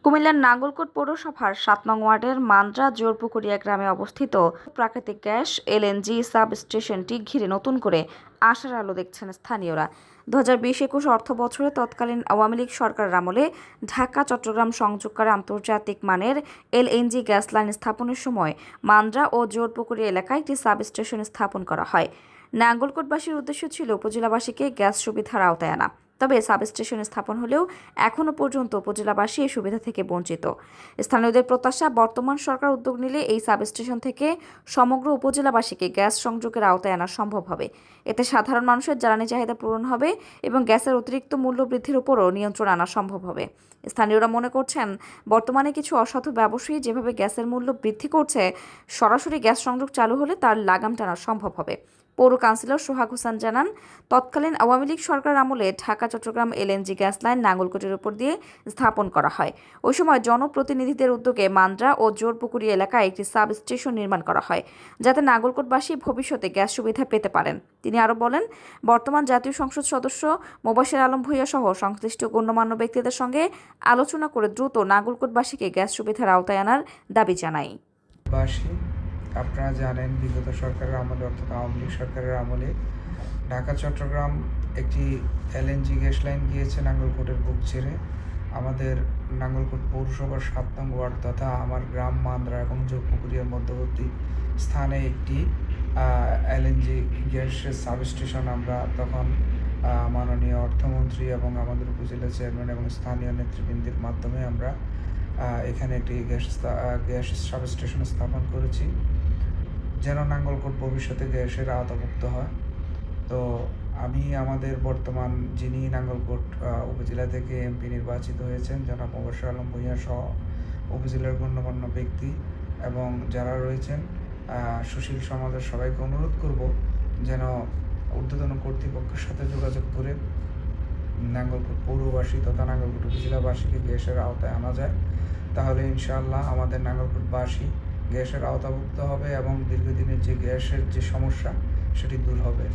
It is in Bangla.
কুমিল্লার নাঙ্গলকোট পৌরসভার ৭ নং ওয়ার্ডের মান্দ্রা জোরপুকুরিয়া গ্রামে অবস্থিত প্রাকৃতিক গ্যাস এলএনজি সাব স্টেশনটি ঘিরে নতুন করে আশার আলো দেখছেন স্থানীয়রা। ২০২০-২১ অর্থবছরে তৎকালীন আওয়ামী লীগ সরকারের আমলে ঢাকা চট্টগ্রাম সংযোগকারী আন্তর্জাতিক মানের এলএনজি গ্যাস লাইন স্থাপনের সময় মান্দ্রা ও জোরপুকুরিয়া এলাকায় একটি সাব স্টেশন স্থাপন করা হয়। নাঙ্গলকোটবাসীর উদ্দেশ্য ছিল উপজেলাবাসীকে গ্যাস সুবিধার আওতায় আনা। তবে সাবস্টেশন স্থাপন হলেও এখনও পর্যন্ত উপজেলাবাসী এই সুবিধা থেকে বঞ্চিত। স্থানীয়দের প্রত্যাশা, বর্তমান সরকার উদ্যোগ নিলে এই সাবস্টেশন থেকে সমগ্র উপজেলাবাসীকে গ্যাস সংযোগের আওতায় আনা সম্ভব হবে। এতে সাধারণ মানুষের জ্বালানি চাহিদা পূরণ হবে এবং গ্যাসের অতিরিক্ত মূল্য বৃদ্ধির উপরও নিয়ন্ত্রণ আনা সম্ভব হবে। স্থানীয়রা মনে করছেন, বর্তমানে কিছু অসাধু ব্যবসায়ী যেভাবে গ্যাসের মূল্য বৃদ্ধি করছে, সরাসরি গ্যাস সংযোগ চালু হলে তার লাগাম টানা সম্ভব হবে। পৌর কাউন্সিলর সোহাগ হোসেন জানান, তৎকালীন আওয়ামী লীগ সরকারের আমলে Dhaka Chattogram LNG gas line নাঙ্গলকোটের উপর দিয়ে স্থাপন করা হয়। ওই সময় জনপ্রতিনিধিদের উদ্যোগে মান্দ্রা ও জোরপুকুরি এলাকায় একটি সাব স্টেশন নির্মাণ করা হয়, যাতে নাঙ্গলকোটবাসী ভবিষ্যতে গ্যাস সুবিধা পেতে পারেন। তিনি আরও বলেন, বর্তমান জাতীয় সংসদ সদস্য মোবাশ্বের আলম ভূঁইয়া সহ সংশ্লিষ্ট গণ্যমান্য ব্যক্তিদের সঙ্গে আলোচনা করে দ্রুত নাঙ্গলকোটবাসীকে গ্যাস সুবিধার আওতায় আনার দাবি জানাই। আপনারা জানেন, বিগত সরকারের আমলে অর্থাৎ আওয়ামী লীগ সরকারের আমলে ঢাকা চট্টগ্রাম একটি এলএনজি গ্যাস লাইন গিয়েছে নাঙ্গলকোটের বুক ছেড়ে। আমাদের নাঙ্গলকোট পৌরসভার ৭ নং ওয়ার্ড তথা আমার গ্রাম মান্দ্রা এবং জোরপুকুরিয়ার মধ্যবর্তী স্থানে একটি এলএনজি গ্যাসের সাবস্টেশন আমরা তখন মাননীয় অর্থমন্ত্রী এবং আমাদের উপজেলা চেয়ারম্যান এবং স্থানীয় নেতৃবৃন্দের মাধ্যমে আমরা এখানে একটি গ্যাস সাবস্টেশন স্থাপন করেছি, যেন নাঙ্গলকোট ভবিষ্যতে গ্যাসের আওতাভুক্ত হয়। তো আমি আমাদের বর্তমান যিনি নাঙ্গলকোট উপজেলা থেকে এমপি নির্বাচিত হয়েছেন জনাব মোবাশ্বের আলম ভূঁইয়া সহ উপজেলার গণ্যমান্য ব্যক্তি এবং যারা রয়েছেন সুশীল সমাজের সবাইকে অনুরোধ করব যেন ঊর্ধ্বতন কর্তৃপক্ষের সাথে যোগাযোগ করে নাঙ্গলকোট পৌরবাসী তথা নাঙ্গলকোট উপজেলাবাসীকে গ্যাসের আওতায় আনা যায়। তাহলে ইনশাআল্লাহ আমাদের নাঙ্গলকোটবাসী গ্যাসের আওতাভুক্ত হবে এবং দীর্ঘদিনের যে গ্যাসের যে সমস্যা সেটি দূর হবে।